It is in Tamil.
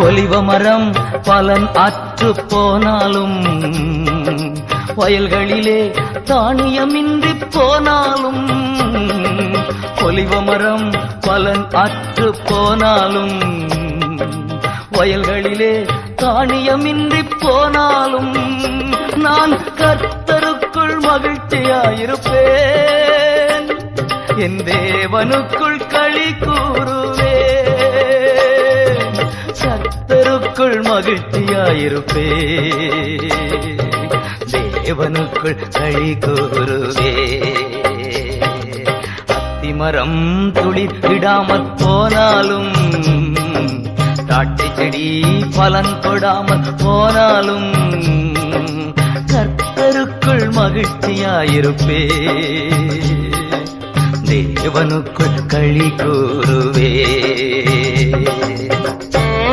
ஒலிவ மரம் பலன் அற்று போனாலும் வயல்களிலே தானியமின்றி போனாலும் ஒலிவ மரம் பலன் அற்று போனாலும் வயல்களிலே தானியமின்றி போனாலும் நான் கர்த்தருக்குள் மகிழ்ச்சியாயிருப்பேன் என் தேவனுக்குள் களி கூறுவேன் கர்த்தருக்குள் மகிழ்ச்சியாயிருப்பேன் தேவனுக்குள் களி கூறுவேன் அத்திமரம் துளிர் விடாமற் போனாலும் தாட்டி செடி பலன் கொடாமல் போனாலும் கர்த்தருக்குள் மகிழ்ச்சியாயிருப்பே தேவனுக்குள் களி கூறுவே